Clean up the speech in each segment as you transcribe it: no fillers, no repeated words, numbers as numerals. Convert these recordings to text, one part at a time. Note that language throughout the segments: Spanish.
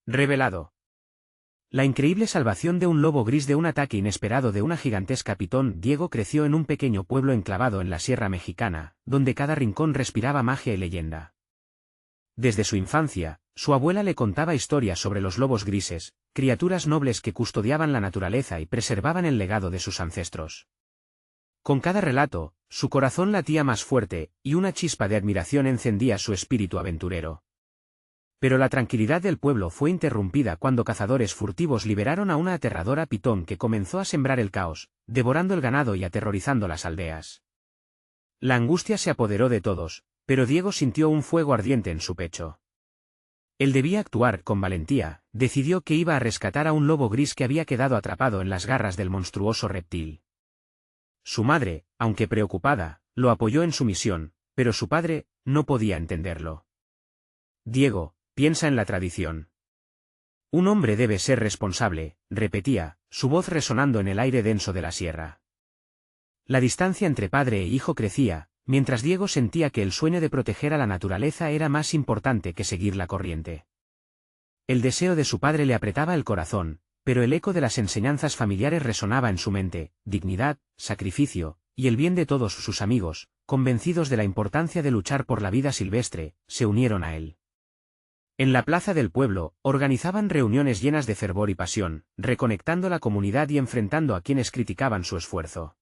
Revelado. La increíble salvación de un lobo gris de un ataque inesperado de una gigantesca pitón. Diego creció en un pequeño pueblo enclavado en la Sierra Mexicana, donde cada rincón respiraba magia y leyenda. Desde su infancia, su abuela le contaba historias sobre los lobos grises, criaturas nobles que custodiaban la naturaleza y preservaban el legado de sus ancestros. Con cada relato, su corazón latía más fuerte, y una chispa de admiración encendía su espíritu aventurero. Pero la tranquilidad del pueblo fue interrumpida cuando cazadores furtivos liberaron a una aterradora pitón que comenzó a sembrar el caos, devorando el ganado y aterrorizando las aldeas. La angustia se apoderó de todos, pero Diego sintió un fuego ardiente en su pecho. Él debía actuar con valentía. Decidió que iba a rescatar a un lobo gris que había quedado atrapado en las garras del monstruoso reptil. Su madre, aunque preocupada, lo apoyó en su misión, pero su padre no podía entenderlo. Diego, piensa en la tradición. Un hombre debe ser responsable, repetía, su voz resonando en el aire denso de la sierra. La distancia entre padre e hijo crecía, mientras Diego sentía que el sueño de proteger a la naturaleza era más importante que seguir la corriente. El deseo de su padre le apretaba el corazón, pero el eco de las enseñanzas familiares resonaba en su mente: dignidad, sacrificio, y el bien de todos sus amigos, convencidos de la importancia de luchar por la vida silvestre, se unieron a él. En la plaza del pueblo, organizaban reuniones llenas de fervor y pasión, reconectando la comunidad y enfrentando a quienes criticaban su esfuerzo.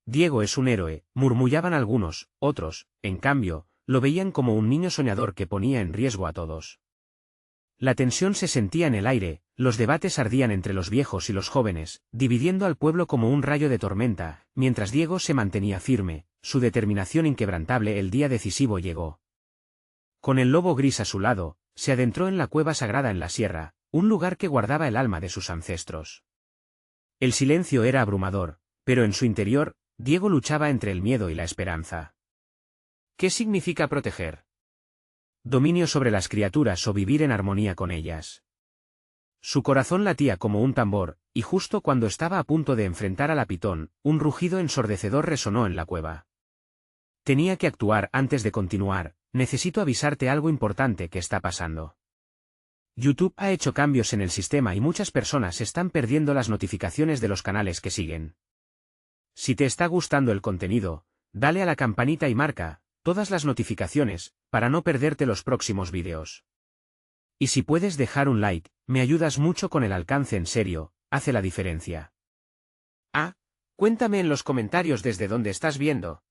Diego es un héroe, murmuraban algunos; otros, en cambio, lo veían como un niño soñador que ponía en riesgo a todos. La tensión se sentía en el aire, los debates ardían entre los viejos y los jóvenes, dividiendo al pueblo como un rayo de tormenta, mientras Diego se mantenía firme, su determinación inquebrantable. El día decisivo llegó. Con el lobo gris a su lado, se adentró en la cueva sagrada en la sierra, un lugar que guardaba el alma de sus ancestros. El silencio era abrumador, pero en su interior, Diego luchaba entre el miedo y la esperanza. ¿Qué significa proteger? Dominio sobre las criaturas o vivir en armonía con ellas. Su corazón latía como un tambor, y justo cuando estaba a punto de enfrentar a la pitón, un rugido ensordecedor resonó en la cueva. Tenía que actuar antes de continuar. Necesito avisarte algo importante que está pasando. YouTube ha hecho cambios en el sistema y muchas personas están perdiendo las notificaciones de los canales que siguen. Si te está gustando el contenido, dale a la campanita y marca todas las notificaciones, para no perderte los próximos vídeos. Y si puedes dejar un like, me ayudas mucho con el alcance. En serio, hace la diferencia. Cuéntame en los comentarios desde dónde estás viendo.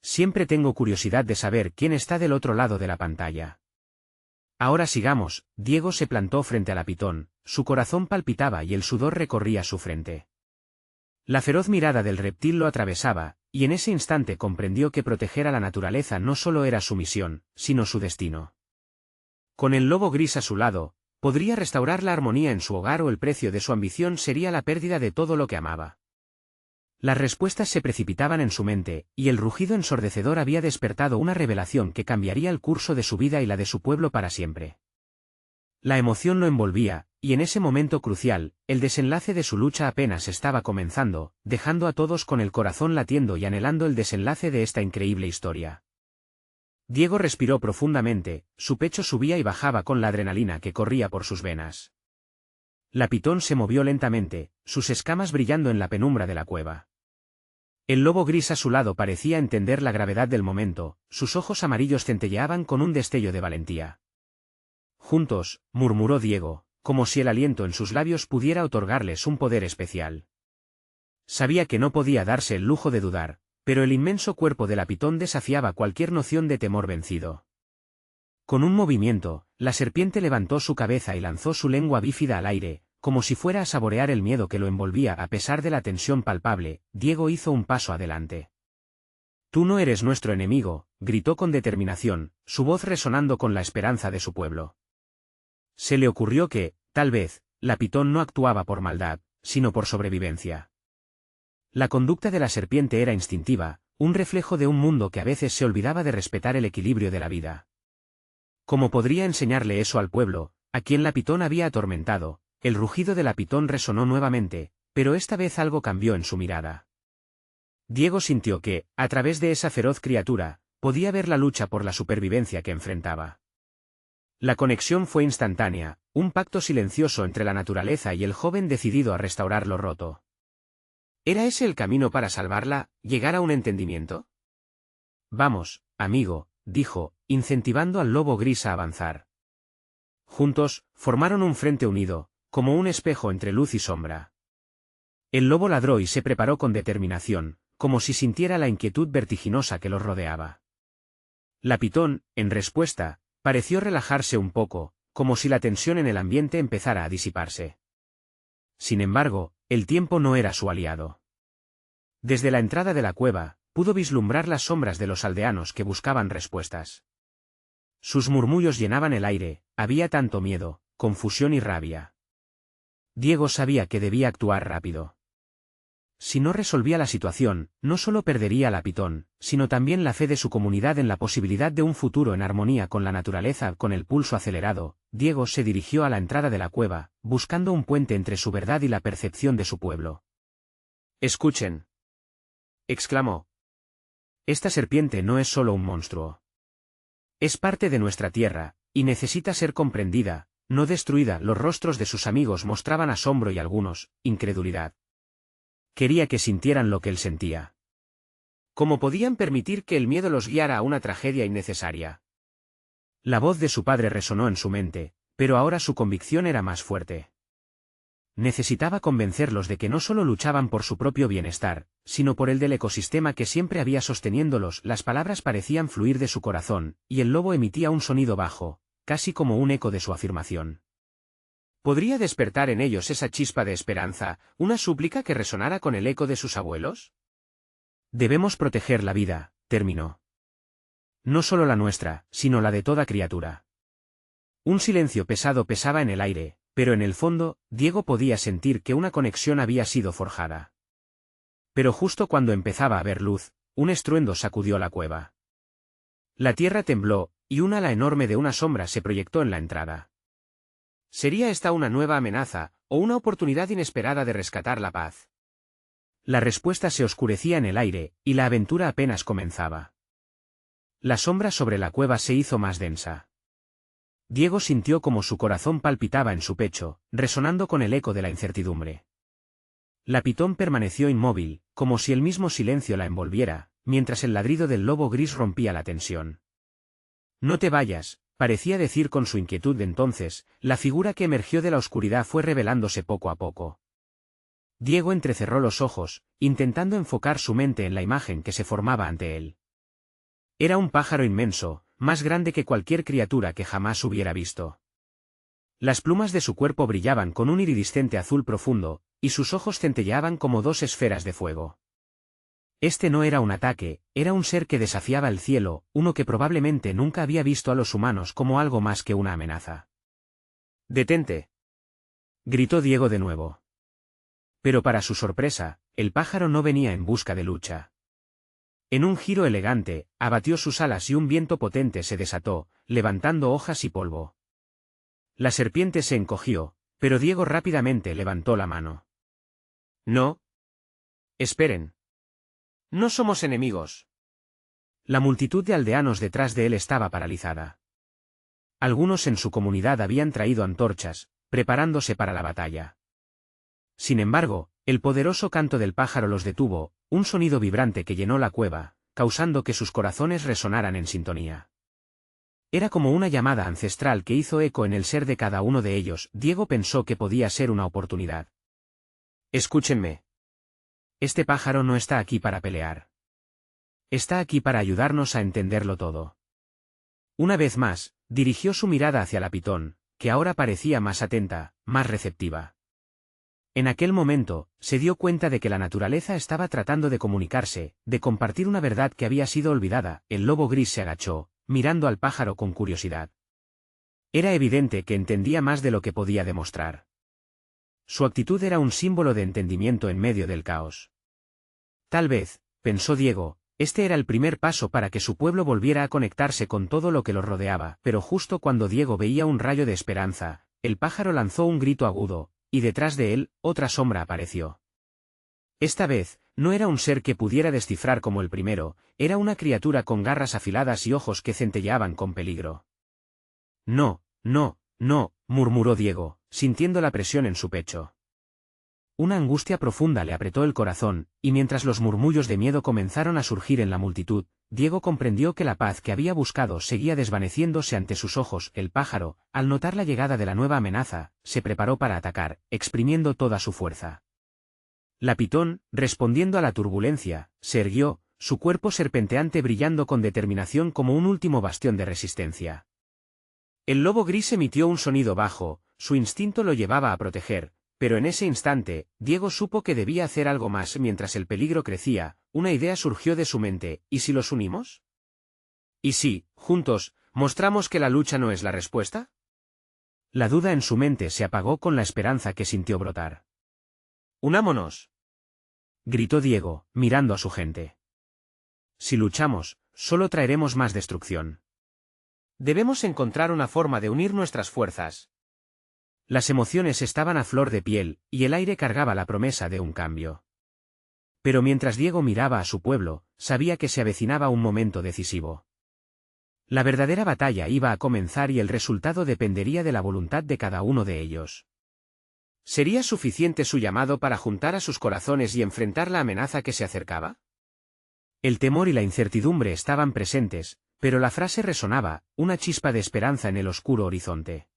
Siempre tengo curiosidad de saber quién está del otro lado de la pantalla. Ahora sigamos. Diego se plantó frente a la pitón, su corazón palpitaba y el sudor recorría su frente. La feroz mirada del reptil lo atravesaba, y en ese instante comprendió que proteger a la naturaleza no solo era su misión, sino su destino. Con el lobo gris a su lado, podría restaurar la armonía en su hogar, o el precio de su ambición sería la pérdida de todo lo que amaba. Las respuestas se precipitaban en su mente, y el rugido ensordecedor había despertado una revelación que cambiaría el curso de su vida y la de su pueblo para siempre. La emoción lo envolvía, y en ese momento crucial, el desenlace de su lucha apenas estaba comenzando, dejando a todos con el corazón latiendo y anhelando el desenlace de esta increíble historia. Diego respiró profundamente, su pecho subía y bajaba con la adrenalina que corría por sus venas. La pitón se movió lentamente, sus escamas brillando en la penumbra de la cueva. El lobo gris a su lado parecía entender la gravedad del momento, sus ojos amarillos centelleaban con un destello de valentía. Juntos, murmuró Diego, como si el aliento en sus labios pudiera otorgarles un poder especial. Sabía que no podía darse el lujo de dudar, pero el inmenso cuerpo de la pitón desafiaba cualquier noción de temor vencido. Con un movimiento, la serpiente levantó su cabeza y lanzó su lengua bífida al aire, como si fuera a saborear el miedo que lo envolvía. A pesar de la tensión palpable, Diego hizo un paso adelante. Tú no eres nuestro enemigo, gritó con determinación, su voz resonando con la esperanza de su pueblo. Se le ocurrió que, tal vez, la pitón no actuaba por maldad, sino por sobrevivencia. La conducta de la serpiente era instintiva, un reflejo de un mundo que a veces se olvidaba de respetar el equilibrio de la vida. ¿Cómo podría enseñarle eso al pueblo, a quien la pitón había atormentado? El rugido de la pitón resonó nuevamente, pero esta vez algo cambió en su mirada. Diego sintió que, a través de esa feroz criatura, podía ver la lucha por la supervivencia que enfrentaba. La conexión fue instantánea, un pacto silencioso entre la naturaleza y el joven decidido a restaurar lo roto. ¿Era ese el camino para salvarla, llegar a un entendimiento? Vamos, amigo, dijo, incentivando al lobo gris a avanzar. Juntos, formaron un frente unido, como un espejo entre luz y sombra. El lobo ladró y se preparó con determinación, como si sintiera la inquietud vertiginosa que los rodeaba. La pitón, en respuesta, pareció relajarse un poco, como si la tensión en el ambiente empezara a disiparse. Sin embargo, el tiempo no era su aliado. Desde la entrada de la cueva, pudo vislumbrar las sombras de los aldeanos que buscaban respuestas. Sus murmullos llenaban el aire, había tanto miedo, confusión y rabia. Diego sabía que debía actuar rápido. Si no resolvía la situación, no solo perdería la pitón, sino también la fe de su comunidad en la posibilidad de un futuro en armonía con la naturaleza. Con el pulso acelerado, Diego se dirigió a la entrada de la cueva, buscando un puente entre su verdad y la percepción de su pueblo. «Escuchen», exclamó. «Esta serpiente no es solo un monstruo. Es parte de nuestra tierra, y necesita ser comprendida, no destruida». Los rostros de sus amigos mostraban asombro y algunos, incredulidad. Quería que sintieran lo que él sentía. ¿Cómo podían permitir que el miedo los guiara a una tragedia innecesaria? La voz de su padre resonó en su mente, pero ahora su convicción era más fuerte. Necesitaba convencerlos de que no solo luchaban por su propio bienestar, sino por el del ecosistema que siempre había sosteniéndolos. Las palabras parecían fluir de su corazón, y el lobo emitía un sonido bajo, casi como un eco de su afirmación. ¿Podría despertar en ellos esa chispa de esperanza, una súplica que resonara con el eco de sus abuelos? Debemos proteger la vida, terminó. No solo la nuestra, sino la de toda criatura. Un silencio pesado pesaba en el aire, pero en el fondo, Diego podía sentir que una conexión había sido forjada. Pero justo cuando empezaba a ver luz, un estruendo sacudió la cueva. La tierra tembló, y un ala enorme de una sombra se proyectó en la entrada. ¿Sería esta una nueva amenaza, o una oportunidad inesperada de rescatar la paz? La respuesta se oscurecía en el aire, y la aventura apenas comenzaba. La sombra sobre la cueva se hizo más densa. Diego sintió como su corazón palpitaba en su pecho, resonando con el eco de la incertidumbre. La pitón permaneció inmóvil, como si el mismo silencio la envolviera, mientras el ladrido del lobo gris rompía la tensión. «No te vayas», parecía decir con su inquietud de entonces. La figura que emergió de la oscuridad fue revelándose poco a poco. Diego entrecerró los ojos, intentando enfocar su mente en la imagen que se formaba ante él. Era un pájaro inmenso, más grande que cualquier criatura que jamás hubiera visto. Las plumas de su cuerpo brillaban con un iridiscente azul profundo, y sus ojos centelleaban como dos esferas de fuego. Este no era un ataque, era un ser que desafiaba el cielo, uno que probablemente nunca había visto a los humanos como algo más que una amenaza. «¡Detente!», gritó Diego de nuevo. Pero para su sorpresa, el pájaro no venía en busca de lucha. En un giro elegante, abatió sus alas y un viento potente se desató, levantando hojas y polvo. La serpiente se encogió, pero Diego rápidamente levantó la mano. «No. Esperen. No somos enemigos». La multitud de aldeanos detrás de él estaba paralizada. Algunos en su comunidad habían traído antorchas, preparándose para la batalla. Sin embargo, el poderoso canto del pájaro los detuvo, un sonido vibrante que llenó la cueva, causando que sus corazones resonaran en sintonía. Era como una llamada ancestral que hizo eco en el ser de cada uno de ellos. Diego pensó que podía ser una oportunidad. «Escúchenme. Este pájaro no está aquí para pelear. Está aquí para ayudarnos a entenderlo todo». Una vez más, dirigió su mirada hacia la pitón, que ahora parecía más atenta, más receptiva. En aquel momento, se dio cuenta de que la naturaleza estaba tratando de comunicarse, de compartir una verdad que había sido olvidada. El lobo gris se agachó, mirando al pájaro con curiosidad. Era evidente que entendía más de lo que podía demostrar. Su actitud era un símbolo de entendimiento en medio del caos. Tal vez, pensó Diego, este era el primer paso para que su pueblo volviera a conectarse con todo lo que los rodeaba. Pero justo cuando Diego veía un rayo de esperanza, el pájaro lanzó un grito agudo, y detrás de él, otra sombra apareció. Esta vez, no era un ser que pudiera descifrar como el primero, era una criatura con garras afiladas y ojos que centelleaban con peligro. «No, no, no», murmuró Diego, sintiendo la presión en su pecho. Una angustia profunda le apretó el corazón, y mientras los murmullos de miedo comenzaron a surgir en la multitud, Diego comprendió que la paz que había buscado seguía desvaneciéndose ante sus ojos. El pájaro, al notar la llegada de la nueva amenaza, se preparó para atacar, exprimiendo toda su fuerza. La pitón, respondiendo a la turbulencia, se erguió, su cuerpo serpenteante brillando con determinación como un último bastión de resistencia. El lobo gris emitió un sonido bajo, su instinto lo llevaba a proteger, pero en ese instante, Diego supo que debía hacer algo más. Mientras el peligro crecía, una idea surgió de su mente: ¿y si los unimos? ¿Y si, juntos, mostramos que la lucha no es la respuesta? La duda en su mente se apagó con la esperanza que sintió brotar. ¡Unámonos!, gritó Diego, mirando a su gente. Si luchamos, solo traeremos más destrucción. Debemos encontrar una forma de unir nuestras fuerzas. Las emociones estaban a flor de piel, y el aire cargaba la promesa de un cambio. Pero mientras Diego miraba a su pueblo, sabía que se avecinaba un momento decisivo. La verdadera batalla iba a comenzar y el resultado dependería de la voluntad de cada uno de ellos. ¿Sería suficiente su llamado para juntar a sus corazones y enfrentar la amenaza que se acercaba? El temor y la incertidumbre estaban presentes, pero la frase resonaba, una chispa de esperanza en el oscuro horizonte.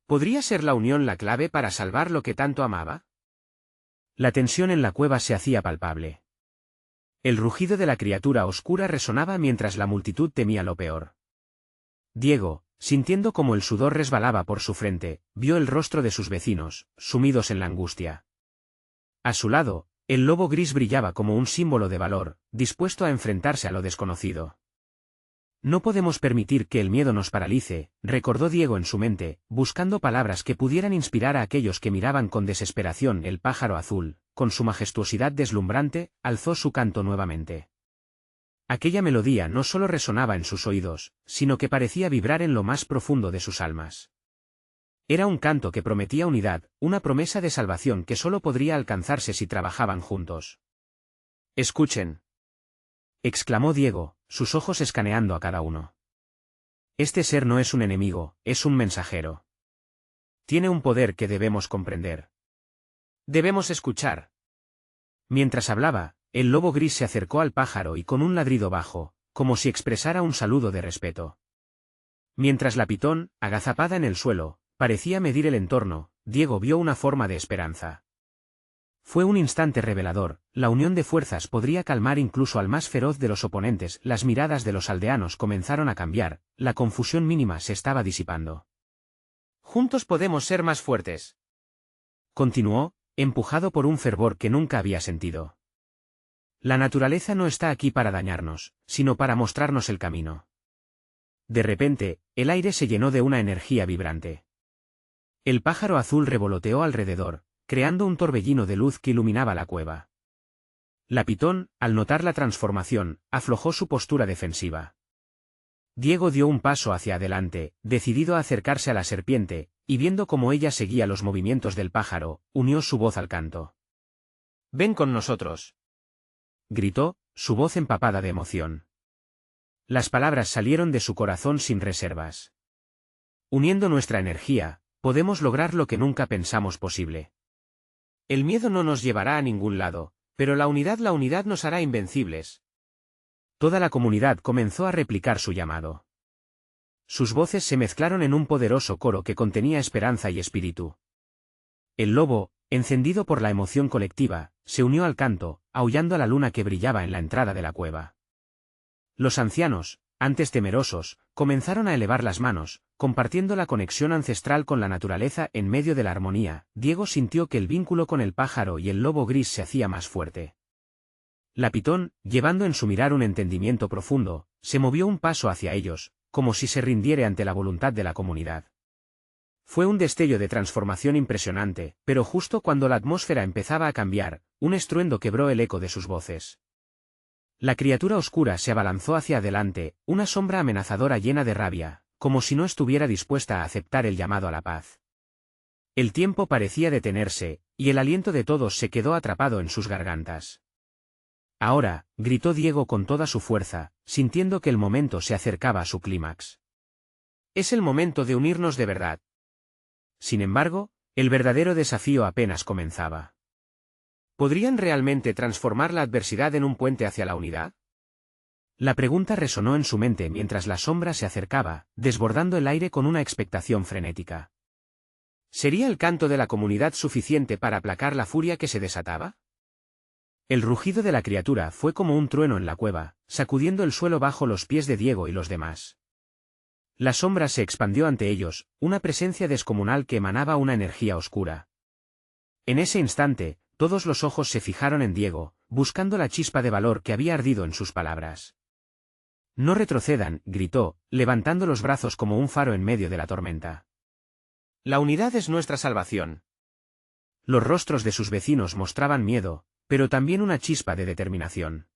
¿Podría ser la unión la clave para salvar lo que tanto amaba? La tensión en la cueva se hacía palpable. El rugido de la criatura oscura resonaba mientras la multitud temía lo peor. Diego, sintiendo como el sudor resbalaba por su frente, vio el rostro de sus vecinos, sumidos en la angustia. A su lado, el lobo gris brillaba como un símbolo de valor, dispuesto a enfrentarse a lo desconocido. No podemos permitir que el miedo nos paralice, recordó Diego en su mente, buscando palabras que pudieran inspirar a aquellos que miraban con desesperación. El pájaro azul, con su majestuosidad deslumbrante, alzó su canto nuevamente. Aquella melodía no solo resonaba en sus oídos, sino que parecía vibrar en lo más profundo de sus almas. Era un canto que prometía unidad, una promesa de salvación que solo podría alcanzarse si trabajaban juntos. «Escuchen», exclamó Diego, sus ojos escaneando a cada uno. Este ser no es un enemigo, es un mensajero. Tiene un poder que debemos comprender. Debemos escuchar. Mientras hablaba, el lobo gris se acercó al pájaro y con un ladrido bajo, como si expresara un saludo de respeto. Mientras la pitón, agazapada en el suelo, parecía medir el entorno, Diego vio una forma de esperanza. Fue un instante revelador, la unión de fuerzas podría calmar incluso al más feroz de los oponentes. Las miradas de los aldeanos comenzaron a cambiar, la confusión mínima se estaba disipando. «Juntos podemos ser más fuertes», continuó, empujado por un fervor que nunca había sentido. «La naturaleza no está aquí para dañarnos, sino para mostrarnos el camino». De repente, el aire se llenó de una energía vibrante. El pájaro azul revoloteó alrededor, creando un torbellino de luz que iluminaba la cueva. La pitón, al notar la transformación, aflojó su postura defensiva. Diego dio un paso hacia adelante, decidido a acercarse a la serpiente, y viendo cómo ella seguía los movimientos del pájaro, unió su voz al canto. «Ven con nosotros», gritó, su voz empapada de emoción. Las palabras salieron de su corazón sin reservas. «Uniendo nuestra energía, podemos lograr lo que nunca pensamos posible. El miedo no nos llevará a ningún lado, pero la unidad nos hará invencibles». Toda la comunidad comenzó a replicar su llamado. Sus voces se mezclaron en un poderoso coro que contenía esperanza y espíritu. El lobo, encendido por la emoción colectiva, se unió al canto, aullando a la luna que brillaba en la entrada de la cueva. Los ancianos, antes temerosos, comenzaron a elevar las manos, compartiendo la conexión ancestral con la naturaleza. En medio de la armonía, Diego sintió que el vínculo con el pájaro y el lobo gris se hacía más fuerte. La pitón, llevando en su mirar un entendimiento profundo, se movió un paso hacia ellos, como si se rindiera ante la voluntad de la comunidad. Fue un destello de transformación impresionante, pero justo cuando la atmósfera empezaba a cambiar, un estruendo quebró el eco de sus voces. La criatura oscura se abalanzó hacia adelante, una sombra amenazadora llena de rabia, como si no estuviera dispuesta a aceptar el llamado a la paz. El tiempo parecía detenerse, y el aliento de todos se quedó atrapado en sus gargantas. «Ahora», gritó Diego con toda su fuerza, sintiendo que el momento se acercaba a su clímax. «Es el momento de unirnos de verdad». Sin embargo, el verdadero desafío apenas comenzaba. ¿Podrían realmente transformar la adversidad en un puente hacia la unidad? La pregunta resonó en su mente mientras la sombra se acercaba, desbordando el aire con una expectación frenética. ¿Sería el canto de la comunidad suficiente para aplacar la furia que se desataba? El rugido de la criatura fue como un trueno en la cueva, sacudiendo el suelo bajo los pies de Diego y los demás. La sombra se expandió ante ellos, una presencia descomunal que emanaba una energía oscura. En ese instante, todos los ojos se fijaron en Diego, buscando la chispa de valor que había ardido en sus palabras. «No retrocedan», gritó, levantando los brazos como un faro en medio de la tormenta. «La unidad es nuestra salvación». Los rostros de sus vecinos mostraban miedo, pero también una chispa de determinación.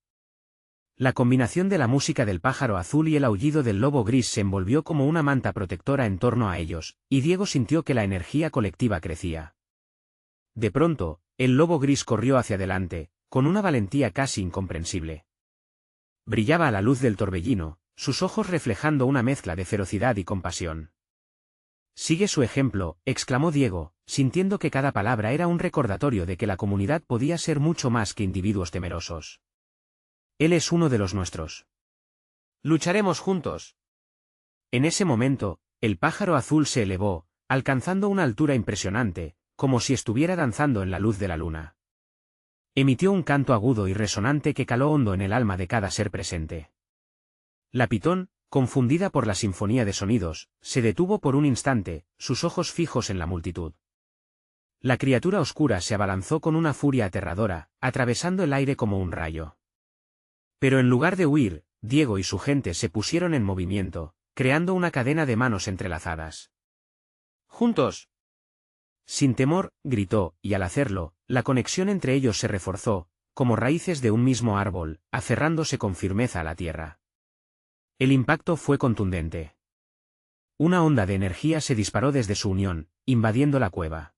La combinación de la música del pájaro azul y el aullido del lobo gris se envolvió como una manta protectora en torno a ellos, y Diego sintió que la energía colectiva crecía. De pronto, el lobo gris corrió hacia adelante, con una valentía casi incomprensible. Brillaba a la luz del torbellino, sus ojos reflejando una mezcla de ferocidad y compasión. «Sigue su ejemplo», exclamó Diego, sintiendo que cada palabra era un recordatorio de que la comunidad podía ser mucho más que individuos temerosos. «Él es uno de los nuestros. Lucharemos juntos». En ese momento, el pájaro azul se elevó, alcanzando una altura impresionante, como si estuviera danzando en la luz de la luna. Emitió un canto agudo y resonante que caló hondo en el alma de cada ser presente. La pitón, confundida por la sinfonía de sonidos, se detuvo por un instante, sus ojos fijos en la multitud. La criatura oscura se abalanzó con una furia aterradora, atravesando el aire como un rayo. Pero en lugar de huir, Diego y su gente se pusieron en movimiento, creando una cadena de manos entrelazadas. «¡Juntos!». Sin temor, gritó, y al hacerlo, la conexión entre ellos se reforzó, como raíces de un mismo árbol, aferrándose con firmeza a la tierra. El impacto fue contundente. Una onda de energía se disparó desde su unión, invadiendo la cueva.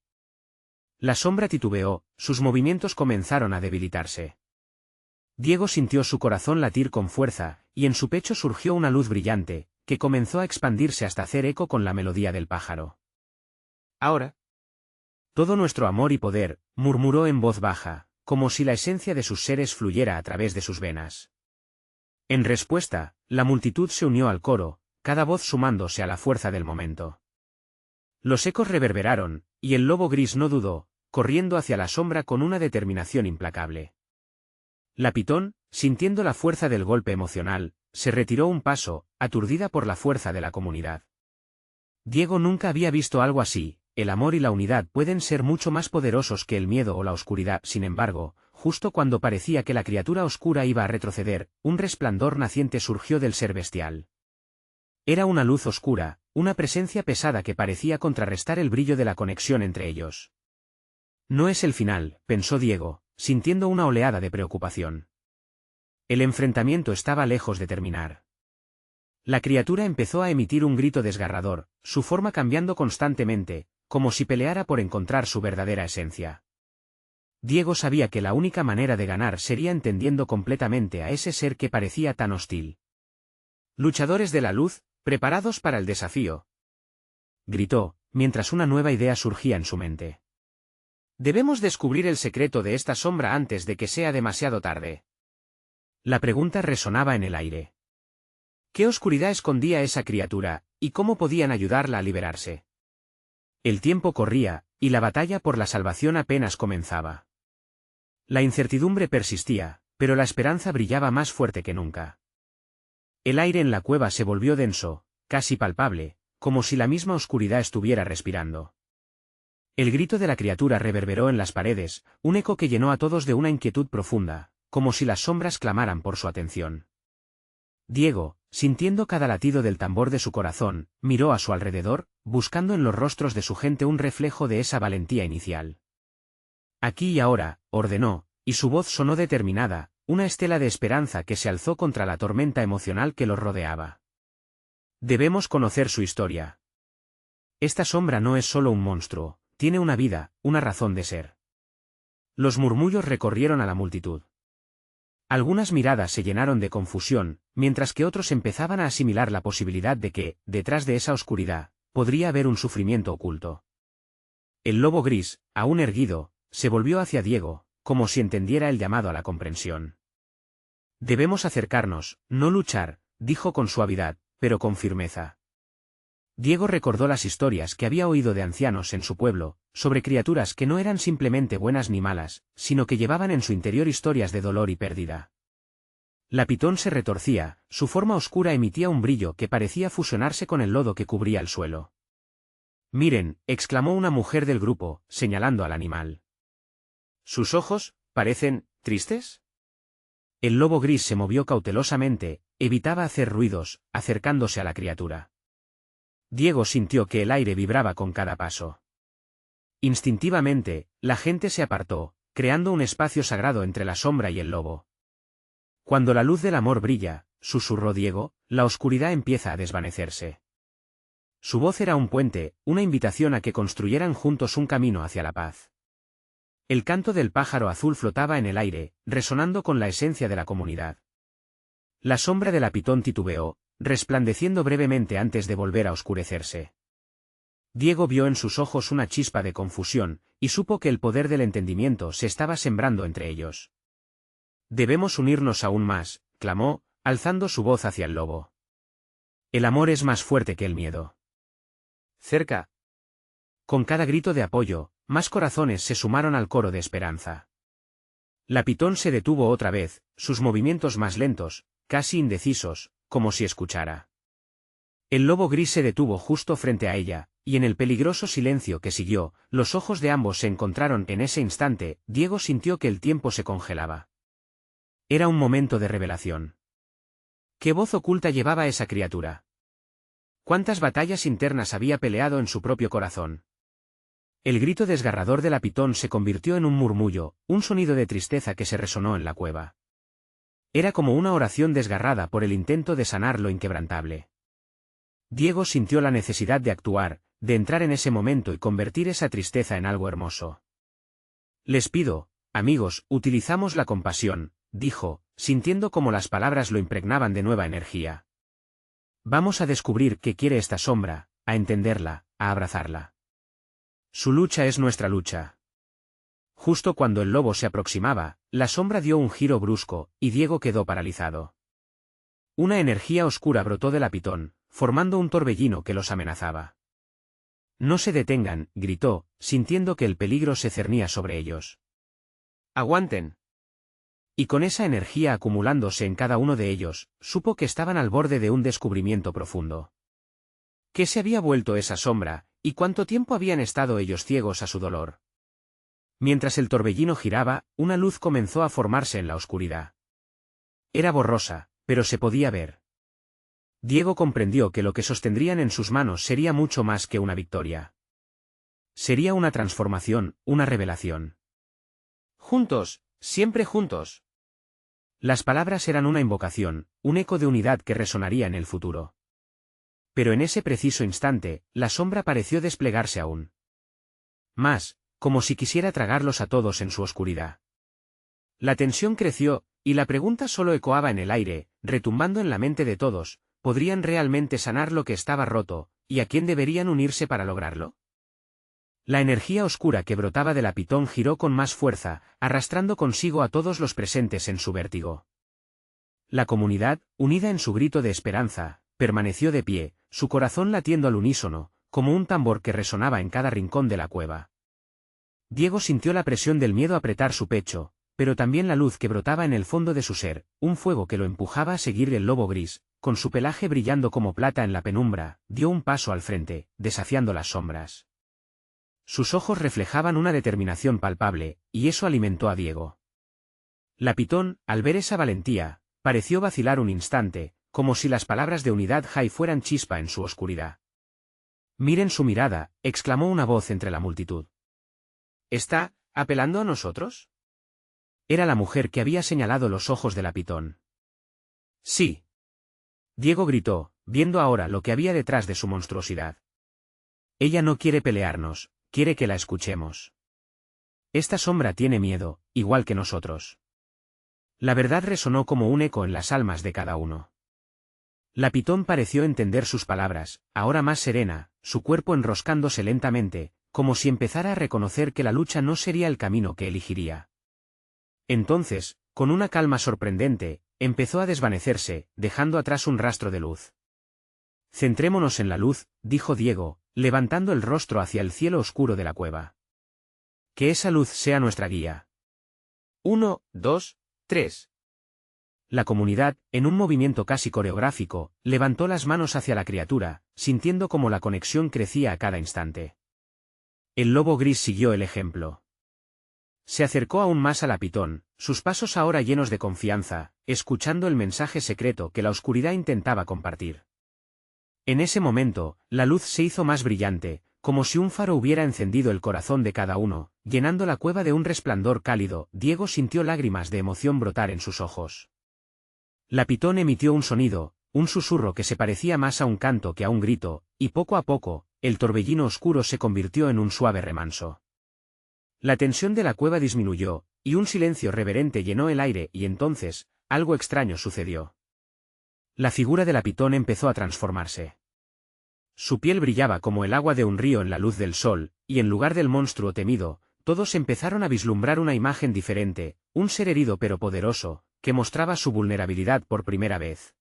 La sombra titubeó, sus movimientos comenzaron a debilitarse. Diego sintió su corazón latir con fuerza, y en su pecho surgió una luz brillante, que comenzó a expandirse hasta hacer eco con la melodía del pájaro. «Ahora. Todo nuestro amor y poder», murmuró en voz baja, como si la esencia de sus seres fluyera a través de sus venas. En respuesta, la multitud se unió al coro, cada voz sumándose a la fuerza del momento. Los ecos reverberaron, y el lobo gris no dudó, corriendo hacia la sombra con una determinación implacable. La pitón, sintiendo la fuerza del golpe emocional, se retiró un paso, aturdida por la fuerza de la comunidad. Diego nunca había visto algo así. El amor y la unidad pueden ser mucho más poderosos que el miedo o la oscuridad. Sin embargo, justo cuando parecía que la criatura oscura iba a retroceder, un resplandor naciente surgió del ser bestial. Era una luz oscura, una presencia pesada que parecía contrarrestar el brillo de la conexión entre ellos. «No es el final», pensó Diego, sintiendo una oleada de preocupación. El enfrentamiento estaba lejos de terminar. La criatura empezó a emitir un grito desgarrador, su forma cambiando constantemente, como si peleara por encontrar su verdadera esencia. Diego sabía que la única manera de ganar sería entendiendo completamente a ese ser que parecía tan hostil. «Luchadores de la luz, preparados para el desafío», gritó, mientras una nueva idea surgía en su mente. «Debemos descubrir el secreto de esta sombra antes de que sea demasiado tarde». La pregunta resonaba en el aire. ¿Qué oscuridad escondía esa criatura, y cómo podían ayudarla a liberarse? El tiempo corría, y la batalla por la salvación apenas comenzaba. La incertidumbre persistía, pero la esperanza brillaba más fuerte que nunca. El aire en la cueva se volvió denso, casi palpable, como si la misma oscuridad estuviera respirando. El grito de la criatura reverberó en las paredes, un eco que llenó a todos de una inquietud profunda, como si las sombras clamaran por su atención. Diego, sintiendo cada latido del tambor de su corazón, miró a su alrededor, buscando en los rostros de su gente un reflejo de esa valentía inicial. «Aquí y ahora», ordenó, y su voz sonó determinada, una estela de esperanza que se alzó contra la tormenta emocional que los rodeaba. «Debemos conocer su historia. Esta sombra no es solo un monstruo, tiene una vida, una razón de ser». Los murmullos recorrieron a la multitud. Algunas miradas se llenaron de confusión, mientras que otros empezaban a asimilar la posibilidad de que, detrás de esa oscuridad, podría haber un sufrimiento oculto. El lobo gris, aún erguido, se volvió hacia Diego, como si entendiera el llamado a la comprensión. Debemos acercarnos, no luchar, dijo con suavidad, pero con firmeza. Diego recordó las historias que había oído de ancianos en su pueblo, sobre criaturas que no eran simplemente buenas ni malas, sino que llevaban en su interior historias de dolor y pérdida. La pitón se retorcía, su forma oscura emitía un brillo que parecía fusionarse con el lodo que cubría el suelo. Miren, exclamó una mujer del grupo, señalando al animal. ¿Sus ojos parecen tristes? El lobo gris se movió cautelosamente, evitaba hacer ruidos, acercándose a la criatura. Diego sintió que el aire vibraba con cada paso. Instintivamente, la gente se apartó, creando un espacio sagrado entre la sombra y el lobo. Cuando la luz del amor brilla, susurró Diego, la oscuridad empieza a desvanecerse. Su voz era un puente, una invitación a que construyeran juntos un camino hacia la paz. El canto del pájaro azul flotaba en el aire, resonando con la esencia de la comunidad. La sombra de la pitón titubeó, resplandeciendo brevemente antes de volver a oscurecerse. Diego vio en sus ojos una chispa de confusión, y supo que el poder del entendimiento se estaba sembrando entre ellos. Debemos unirnos aún más, clamó, alzando su voz hacia el lobo. El amor es más fuerte que el miedo. Cerca. Con cada grito de apoyo, más corazones se sumaron al coro de esperanza. La pitón se detuvo otra vez, sus movimientos más lentos, casi indecisos, como si escuchara. El lobo gris se detuvo justo frente a ella, y en el peligroso silencio que siguió, los ojos de ambos se encontraron. En ese instante, Diego sintió que el tiempo se congelaba. Era un momento de revelación. ¿Qué voz oculta llevaba esa criatura? ¿Cuántas batallas internas había peleado en su propio corazón? El grito desgarrador de la pitón se convirtió en un murmullo, un sonido de tristeza que se resonó en la cueva. Era como una oración desgarrada por el intento de sanar lo inquebrantable. Diego sintió la necesidad de actuar, de entrar en ese momento y convertir esa tristeza en algo hermoso. Les pido, amigos, utilizamos la compasión, dijo, sintiendo como las palabras lo impregnaban de nueva energía. Vamos a descubrir qué quiere esta sombra, a entenderla, a abrazarla. Su lucha es nuestra lucha. Justo cuando el lobo se aproximaba, la sombra dio un giro brusco, y Diego quedó paralizado. Una energía oscura brotó de la pitón, formando un torbellino que los amenazaba. No se detengan, gritó, sintiendo que el peligro se cernía sobre ellos. ¡Aguanten! Y con esa energía acumulándose en cada uno de ellos, supo que estaban al borde de un descubrimiento profundo. ¿Qué se había vuelto esa sombra, y cuánto tiempo habían estado ellos ciegos a su dolor? Mientras el torbellino giraba, una luz comenzó a formarse en la oscuridad. Era borrosa, pero se podía ver. Diego comprendió que lo que sostendrían en sus manos sería mucho más que una victoria. Sería una transformación, una revelación. Juntos, siempre juntos. Las palabras eran una invocación, un eco de unidad que resonaría en el futuro. Pero en ese preciso instante, la sombra pareció desplegarse aún más, como si quisiera tragarlos a todos en su oscuridad. La tensión creció, y la pregunta solo ecoaba en el aire, retumbando en la mente de todos: ¿podrían realmente sanar lo que estaba roto, y a quién deberían unirse para lograrlo? La energía oscura que brotaba de la pitón giró con más fuerza, arrastrando consigo a todos los presentes en su vértigo. La comunidad, unida en su grito de esperanza, permaneció de pie, su corazón latiendo al unísono, como un tambor que resonaba en cada rincón de la cueva. Diego sintió la presión del miedo apretar su pecho, pero también la luz que brotaba en el fondo de su ser, un fuego que lo empujaba a seguir. El lobo gris, con su pelaje brillando como plata en la penumbra, dio un paso al frente, desafiando las sombras. Sus ojos reflejaban una determinación palpable, y eso alimentó a Diego. La pitón, al ver esa valentía, pareció vacilar un instante, como si las palabras de unidad Jai fueran chispa en su oscuridad. «Miren su mirada», exclamó una voz entre la multitud. «¿Está apelando a nosotros?» Era la mujer que había señalado los ojos de la pitón. «Sí». Diego gritó, viendo ahora lo que había detrás de su monstruosidad. «Ella no quiere pelearnos, quiere que la escuchemos. Esta sombra tiene miedo, igual que nosotros». La verdad resonó como un eco en las almas de cada uno. La pitón pareció entender sus palabras, ahora más serena, su cuerpo enroscándose lentamente, como si empezara a reconocer que la lucha no sería el camino que elegiría. Entonces, con una calma sorprendente, empezó a desvanecerse, dejando atrás un rastro de luz. Centrémonos en la luz, dijo Diego, levantando el rostro hacia el cielo oscuro de la cueva. Que esa luz sea nuestra guía. 1, 2, 3. La comunidad, en un movimiento casi coreográfico, levantó las manos hacia la criatura, sintiendo como la conexión crecía a cada instante. El lobo gris siguió el ejemplo. Se acercó aún más a la pitón, sus pasos ahora llenos de confianza, escuchando el mensaje secreto que la oscuridad intentaba compartir. En ese momento, la luz se hizo más brillante, como si un faro hubiera encendido el corazón de cada uno, llenando la cueva de un resplandor cálido. Diego sintió lágrimas de emoción brotar en sus ojos. La pitón emitió un sonido, un susurro que se parecía más a un canto que a un grito, y poco a poco, el torbellino oscuro se convirtió en un suave remanso. La tensión de la cueva disminuyó, y un silencio reverente llenó el aire, y entonces, algo extraño sucedió. La figura de la pitón empezó a transformarse. Su piel brillaba como el agua de un río en la luz del sol, y en lugar del monstruo temido, todos empezaron a vislumbrar una imagen diferente, un ser herido pero poderoso, que mostraba su vulnerabilidad por primera vez.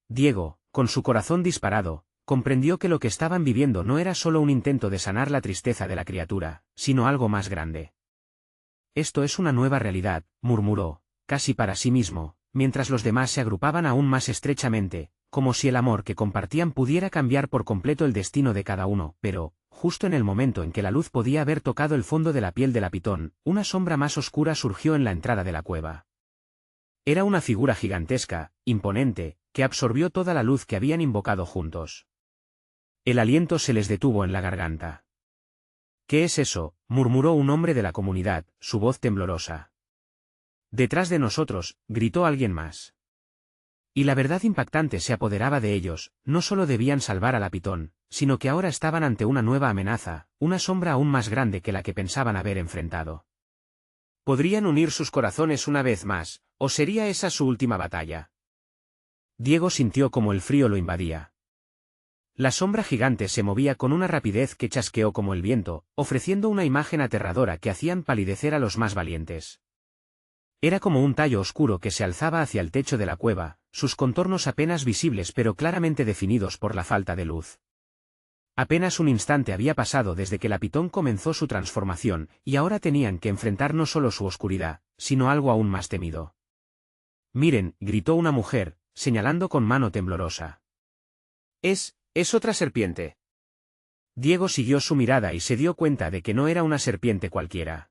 Diego, con su corazón disparado, comprendió que lo que estaban viviendo no era solo un intento de sanar la tristeza de la criatura, sino algo más grande. Esto es una nueva realidad, murmuró, casi para sí mismo, mientras los demás se agrupaban aún más estrechamente, como si el amor que compartían pudiera cambiar por completo el destino de cada uno, pero, justo en el momento en que la luz podía haber tocado el fondo de la piel de la pitón, una sombra más oscura surgió en la entrada de la cueva. Era una figura gigantesca, imponente, que absorbió toda la luz que habían invocado juntos. El aliento se les detuvo en la garganta. ¿Qué es eso?, murmuró un hombre de la comunidad, su voz temblorosa. Detrás de nosotros, gritó alguien más. Y la verdad impactante se apoderaba de ellos, no solo debían salvar a la pitón, sino que ahora estaban ante una nueva amenaza, una sombra aún más grande que la que pensaban haber enfrentado. ¿Podrían unir sus corazones una vez más, o sería esa su última batalla? Diego sintió como el frío lo invadía. La sombra gigante se movía con una rapidez que chasqueó como el viento, ofreciendo una imagen aterradora que hacían palidecer a los más valientes. Era como un tallo oscuro que se alzaba hacia el techo de la cueva, sus contornos apenas visibles pero claramente definidos por la falta de luz. Apenas un instante había pasado desde que la pitón comenzó su transformación, y ahora tenían que enfrentar no solo su oscuridad, sino algo aún más temido. «Miren», gritó una mujer, señalando con mano temblorosa. Es otra serpiente». Diego siguió su mirada y se dio cuenta de que no era una serpiente cualquiera.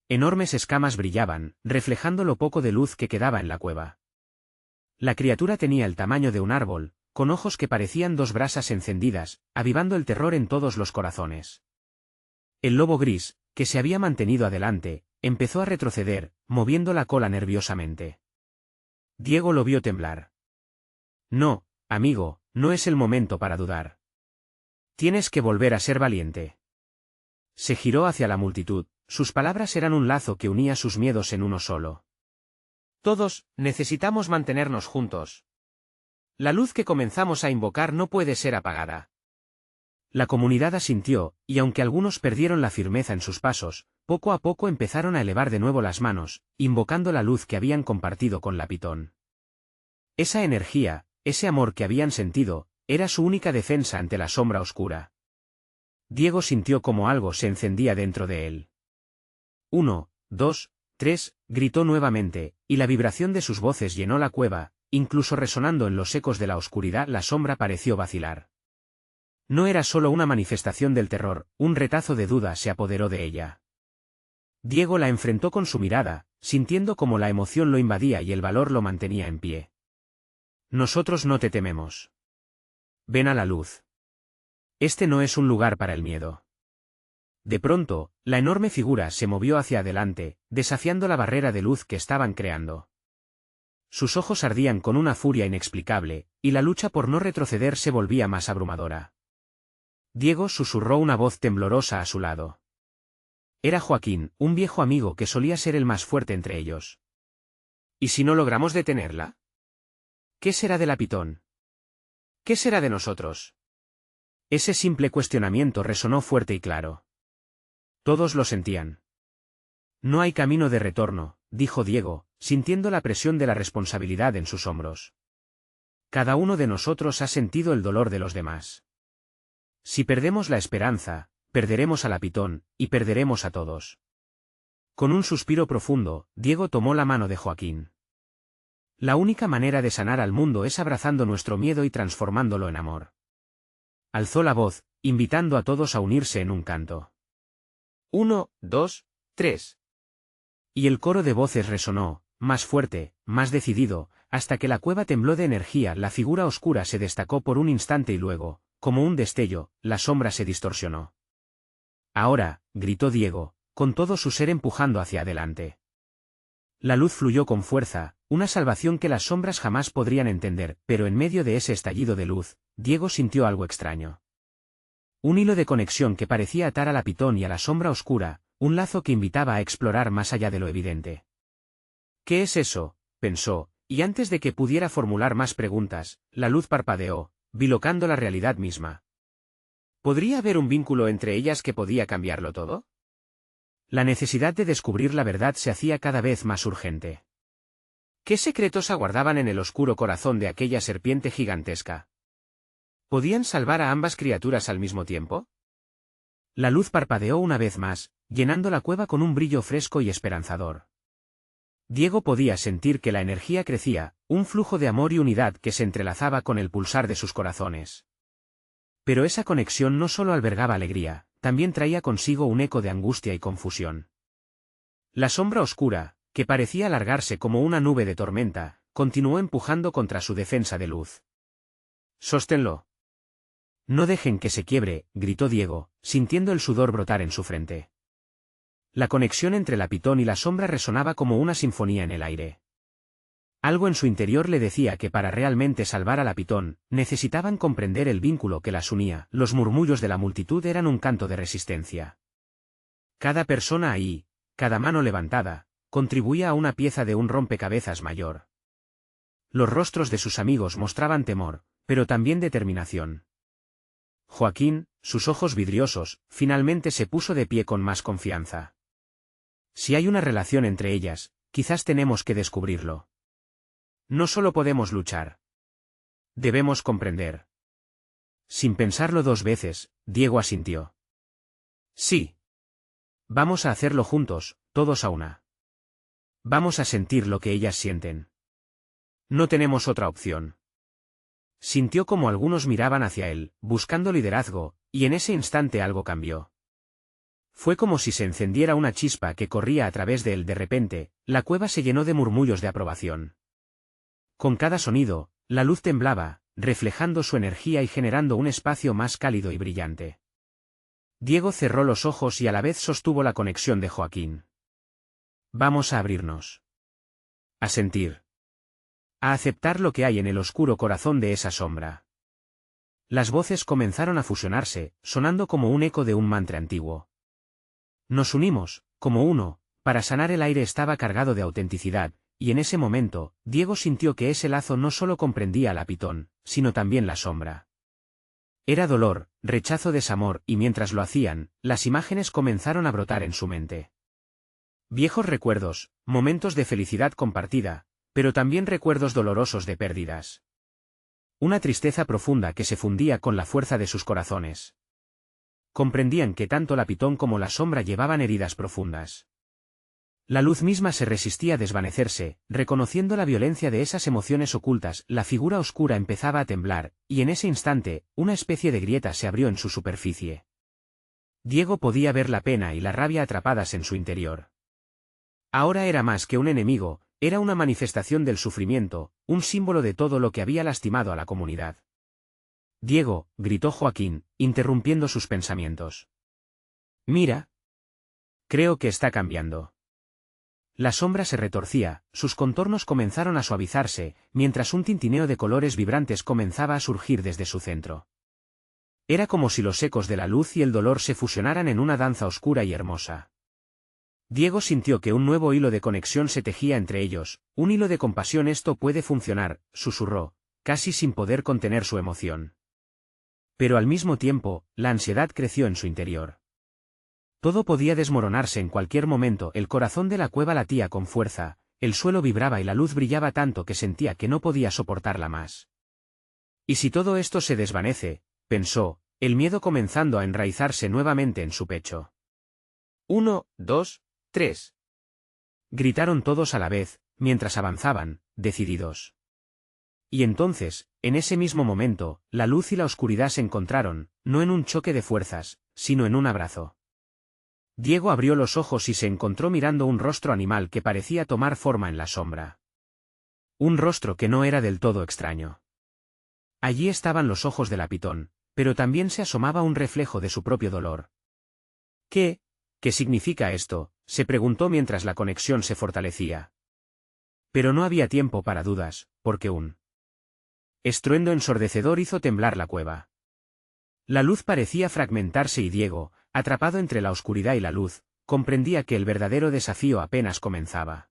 Enormes escamas brillaban, reflejando lo poco de luz que quedaba en la cueva. La criatura tenía el tamaño de un árbol, con ojos que parecían dos brasas encendidas, avivando el terror en todos los corazones. El lobo gris, que se había mantenido adelante, empezó a retroceder, moviendo la cola nerviosamente. Diego lo vio temblar. «No, amigo, no es el momento para dudar. Tienes que volver a ser valiente». Se giró hacia la multitud, sus palabras eran un lazo que unía sus miedos en uno solo. «Todos, necesitamos mantenernos juntos. La luz que comenzamos a invocar no puede ser apagada». La comunidad asintió, y aunque algunos perdieron la firmeza en sus pasos, poco a poco empezaron a elevar de nuevo las manos, invocando la luz que habían compartido con la pitón. Esa energía, ese amor que habían sentido, era su única defensa ante la sombra oscura. Diego sintió como algo se encendía dentro de él. 1, 2, 3, gritó nuevamente, y la vibración de sus voces llenó la cueva, incluso resonando en los ecos de la oscuridad. La sombra pareció vacilar. No era solo una manifestación del terror, un retazo de duda se apoderó de ella. Diego la enfrentó con su mirada, sintiendo como la emoción lo invadía y el valor lo mantenía en pie. «Nosotros no te tememos. Ven a la luz. Este no es un lugar para el miedo». De pronto, la enorme figura se movió hacia adelante, desafiando la barrera de luz que estaban creando. Sus ojos ardían con una furia inexplicable, y la lucha por no retroceder se volvía más abrumadora. Diego susurró una voz temblorosa a su lado. Era Joaquín, un viejo amigo que solía ser el más fuerte entre ellos. ¿Y si no logramos detenerla? ¿Qué será de la pitón? ¿Qué será de nosotros? Ese simple cuestionamiento resonó fuerte y claro. Todos lo sentían. No hay camino de retorno, dijo Diego, sintiendo la presión de la responsabilidad en sus hombros. Cada uno de nosotros ha sentido el dolor de los demás. Si perdemos la esperanza, perderemos a la Pitón, y perderemos a todos. Con un suspiro profundo, Diego tomó la mano de Joaquín. La única manera de sanar al mundo es abrazando nuestro miedo y transformándolo en amor. Alzó la voz, invitando a todos a unirse en un canto. 1, 2, 3. Y el coro de voces resonó, más fuerte, más decidido, hasta que la cueva tembló de energía. La figura oscura se destacó por un instante y luego, como un destello, la sombra se distorsionó. Ahora, gritó Diego, con todo su ser empujando hacia adelante. La luz fluyó con fuerza, una salvación que las sombras jamás podrían entender, pero en medio de ese estallido de luz, Diego sintió algo extraño. Un hilo de conexión que parecía atar a la Pitón y a la sombra oscura, un lazo que invitaba a explorar más allá de lo evidente. ¿Qué es eso?, pensó, y antes de que pudiera formular más preguntas, la luz parpadeó, bilocando la realidad misma. ¿Podría haber un vínculo entre ellas que podía cambiarlo todo? La necesidad de descubrir la verdad se hacía cada vez más urgente. ¿Qué secretos aguardaban en el oscuro corazón de aquella serpiente gigantesca? ¿Podían salvar a ambas criaturas al mismo tiempo? La luz parpadeó una vez más, llenando la cueva con un brillo fresco y esperanzador. Diego podía sentir que la energía crecía, un flujo de amor y unidad que se entrelazaba con el pulsar de sus corazones. Pero esa conexión no solo albergaba alegría, también traía consigo un eco de angustia y confusión. La sombra oscura, que parecía alargarse como una nube de tormenta, continuó empujando contra su defensa de luz. «Sóstenlo. No dejen que se quiebre», gritó Diego, sintiendo el sudor brotar en su frente. La conexión entre la Pitón y la sombra resonaba como una sinfonía en el aire. Algo en su interior le decía que para realmente salvar a la Pitón, necesitaban comprender el vínculo que las unía. Los murmullos de la multitud eran un canto de resistencia. Cada persona ahí, cada mano levantada, contribuía a una pieza de un rompecabezas mayor. Los rostros de sus amigos mostraban temor, pero también determinación. Joaquín, sus ojos vidriosos, finalmente se puso de pie con más confianza. Si hay una relación entre ellas, quizás tenemos que descubrirlo. No solo podemos luchar. Debemos comprender. Sin pensarlo dos veces, Diego asintió. Sí. Vamos a hacerlo juntos, todos a una. Vamos a sentir lo que ellas sienten. No tenemos otra opción. Sintió como algunos miraban hacia él, buscando liderazgo, y en ese instante algo cambió. Fue como si se encendiera una chispa que corría a través de él. De repente, la cueva se llenó de murmullos de aprobación. Con cada sonido, la luz temblaba, reflejando su energía y generando un espacio más cálido y brillante. Diego cerró los ojos y a la vez sostuvo la conexión de Joaquín. Vamos a abrirnos. A sentir. A aceptar lo que hay en el oscuro corazón de esa sombra. Las voces comenzaron a fusionarse, sonando como un eco de un mantra antiguo. Nos unimos, como uno, para sanar. El aire estaba cargado de autenticidad, y en ese momento, Diego sintió que ese lazo no solo comprendía a la Pitón, sino también la sombra. Era dolor, rechazo, desamor, y mientras lo hacían, las imágenes comenzaron a brotar en su mente. Viejos recuerdos, momentos de felicidad compartida, pero también recuerdos dolorosos de pérdidas. Una tristeza profunda que se fundía con la fuerza de sus corazones. Comprendían que tanto la Pitón como la sombra llevaban heridas profundas. La luz misma se resistía a desvanecerse, reconociendo la violencia de esas emociones ocultas. La figura oscura empezaba a temblar, y en ese instante, una especie de grieta se abrió en su superficie. Diego podía ver la pena y la rabia atrapadas en su interior. Ahora era más que un enemigo, era una manifestación del sufrimiento, un símbolo de todo lo que había lastimado a la comunidad. «Diego», gritó Joaquín, interrumpiendo sus pensamientos. «Mira. Creo que está cambiando». La sombra se retorcía, sus contornos comenzaron a suavizarse, mientras un tintineo de colores vibrantes comenzaba a surgir desde su centro. Era como si los ecos de la luz y el dolor se fusionaran en una danza oscura y hermosa. Diego sintió que un nuevo hilo de conexión se tejía entre ellos, un hilo de compasión. «Esto puede funcionar», susurró, casi sin poder contener su emoción. Pero al mismo tiempo, la ansiedad creció en su interior. Todo podía desmoronarse en cualquier momento, el corazón de la cueva latía con fuerza, el suelo vibraba y la luz brillaba tanto que sentía que no podía soportarla más. ¿Y si todo esto se desvanece?, pensó, el miedo comenzando a enraizarse nuevamente en su pecho. 1, 2, 3. Gritaron todos a la vez, mientras avanzaban, decididos. Y entonces, en ese mismo momento, la luz y la oscuridad se encontraron, no en un choque de fuerzas, sino en un abrazo. Diego abrió los ojos y se encontró mirando un rostro animal que parecía tomar forma en la sombra. Un rostro que no era del todo extraño. Allí estaban los ojos de la pitón, pero también se asomaba un reflejo de su propio dolor. ¿Qué significa esto?, se preguntó mientras la conexión se fortalecía. Pero no había tiempo para dudas, porque un estruendo ensordecedor hizo temblar la cueva. La luz parecía fragmentarse y Diego, atrapado entre la oscuridad y la luz, comprendía que el verdadero desafío apenas comenzaba.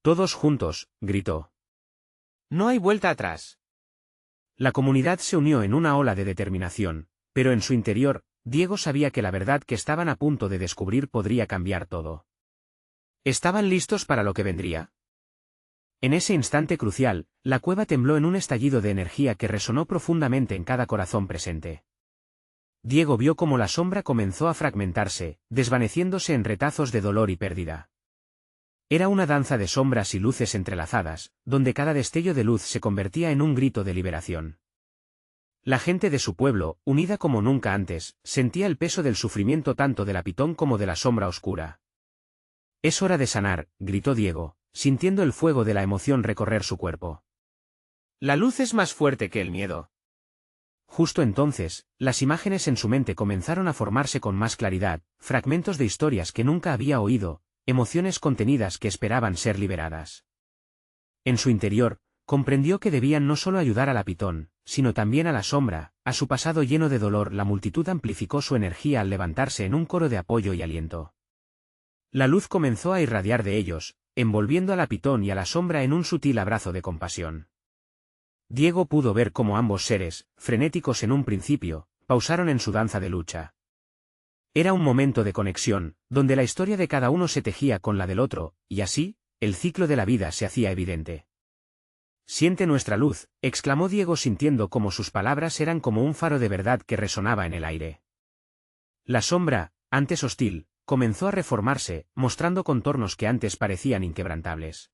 «Todos juntos», gritó. No hay vuelta atrás. La comunidad se unió en una ola de determinación, pero en su interior, Diego sabía que la verdad que estaban a punto de descubrir podría cambiar todo. ¿Estaban listos para lo que vendría? En ese instante crucial, la cueva tembló en un estallido de energía que resonó profundamente en cada corazón presente. Diego vio cómo la sombra comenzó a fragmentarse, desvaneciéndose en retazos de dolor y pérdida. Era una danza de sombras y luces entrelazadas, donde cada destello de luz se convertía en un grito de liberación. La gente de su pueblo, unida como nunca antes, sentía el peso del sufrimiento tanto de la pitón como de la sombra oscura. «Es hora de sanar», gritó Diego, sintiendo el fuego de la emoción recorrer su cuerpo. La luz es más fuerte que el miedo. Justo entonces, las imágenes en su mente comenzaron a formarse con más claridad, fragmentos de historias que nunca había oído, emociones contenidas que esperaban ser liberadas. En su interior, comprendió que debían no solo ayudar a la pitón, sino también a la sombra, a su pasado lleno de dolor. La multitud amplificó su energía al levantarse en un coro de apoyo y aliento. La luz comenzó a irradiar de ellos, envolviendo a la pitón y a la sombra en un sutil abrazo de compasión. Diego pudo ver cómo ambos seres, frenéticos en un principio, pausaron en su danza de lucha. Era un momento de conexión, donde la historia de cada uno se tejía con la del otro, y así, el ciclo de la vida se hacía evidente. «Siente nuestra luz», exclamó Diego sintiendo como sus palabras eran como un faro de verdad que resonaba en el aire. La sombra, antes hostil, comenzó a reformarse, mostrando contornos que antes parecían inquebrantables.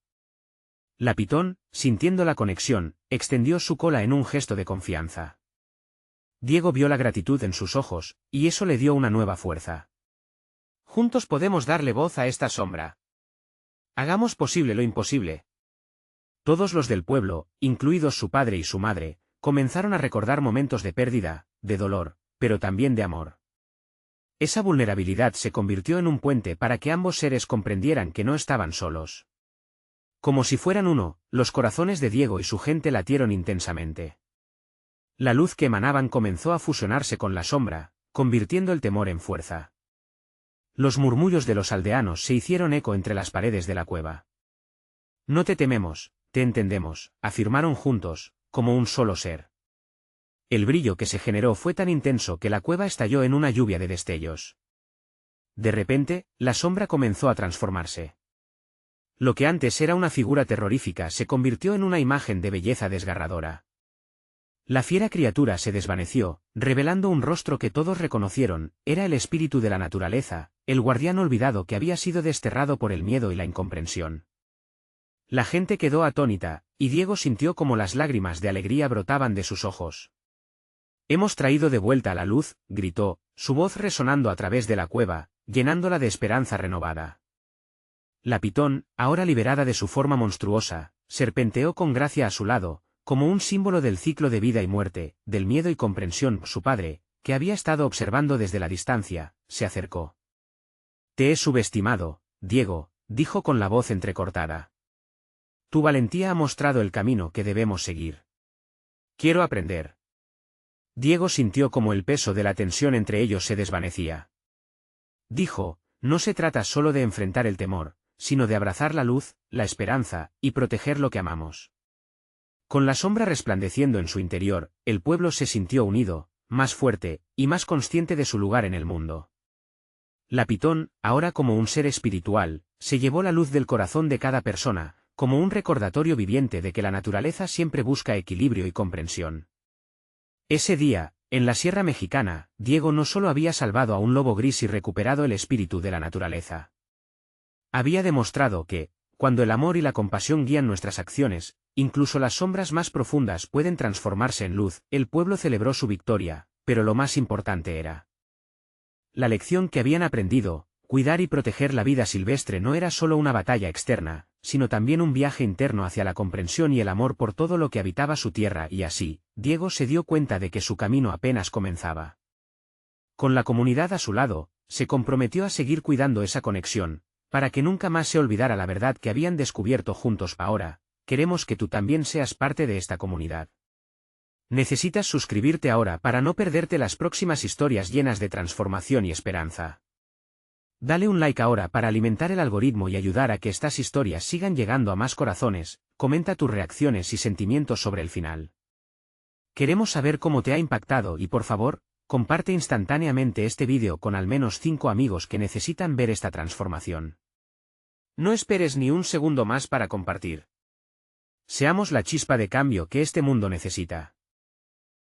La pitón, sintiendo la conexión, extendió su cola en un gesto de confianza. Diego vio la gratitud en sus ojos, y eso le dio una nueva fuerza. Juntos podemos darle voz a esta sombra. Hagamos posible lo imposible. Todos los del pueblo, incluidos su padre y su madre, comenzaron a recordar momentos de pérdida, de dolor, pero también de amor. Esa vulnerabilidad se convirtió en un puente para que ambos seres comprendieran que no estaban solos. Como si fueran uno, los corazones de Diego y su gente latieron intensamente. La luz que emanaban comenzó a fusionarse con la sombra, convirtiendo el temor en fuerza. Los murmullos de los aldeanos se hicieron eco entre las paredes de la cueva. «No te tememos, te entendemos», afirmaron juntos, como un solo ser. El brillo que se generó fue tan intenso que la cueva estalló en una lluvia de destellos. De repente, la sombra comenzó a transformarse. Lo que antes era una figura terrorífica se convirtió en una imagen de belleza desgarradora. La fiera criatura se desvaneció, revelando un rostro que todos reconocieron, era el espíritu de la naturaleza, el guardián olvidado que había sido desterrado por el miedo y la incomprensión. La gente quedó atónita, y Diego sintió como las lágrimas de alegría brotaban de sus ojos. «Hemos traído de vuelta a la luz», gritó, su voz resonando a través de la cueva, llenándola de esperanza renovada. La pitón, ahora liberada de su forma monstruosa, serpenteó con gracia a su lado, como un símbolo del ciclo de vida y muerte, del miedo y comprensión. Su padre, que había estado observando desde la distancia, se acercó. «Te he subestimado, Diego», dijo con la voz entrecortada. «Tu valentía ha mostrado el camino que debemos seguir. Quiero aprender». Diego sintió como el peso de la tensión entre ellos se desvanecía. Dijo: «No se trata solo de enfrentar el temor, sino de abrazar la luz, la esperanza, y proteger lo que amamos». Con la sombra resplandeciendo en su interior, el pueblo se sintió unido, más fuerte, y más consciente de su lugar en el mundo. La Pitón, ahora como un ser espiritual, se llevó la luz del corazón de cada persona, como un recordatorio viviente de que la naturaleza siempre busca equilibrio y comprensión. Ese día, en la Sierra Mexicana, Diego no solo había salvado a un lobo gris y recuperado el espíritu de la naturaleza. Había demostrado que, cuando el amor y la compasión guían nuestras acciones, incluso las sombras más profundas pueden transformarse en luz. El pueblo celebró su victoria, pero lo más importante era la lección que habían aprendido: cuidar y proteger la vida silvestre no era solo una batalla externa, sino también un viaje interno hacia la comprensión y el amor por todo lo que habitaba su tierra, y así, Diego se dio cuenta de que su camino apenas comenzaba. Con la comunidad a su lado, se comprometió a seguir cuidando esa conexión, para que nunca más se olvidara la verdad que habían descubierto juntos. Ahora, queremos que tú también seas parte de esta comunidad. Necesitas suscribirte ahora para no perderte las próximas historias llenas de transformación y esperanza. Dale un like ahora para alimentar el algoritmo y ayudar a que estas historias sigan llegando a más corazones. Comenta tus reacciones y sentimientos sobre el final. Queremos saber cómo te ha impactado y, por favor, comparte instantáneamente este vídeo con al menos 5 amigos que necesitan ver esta transformación. No esperes ni un segundo más para compartir. Seamos la chispa de cambio que este mundo necesita.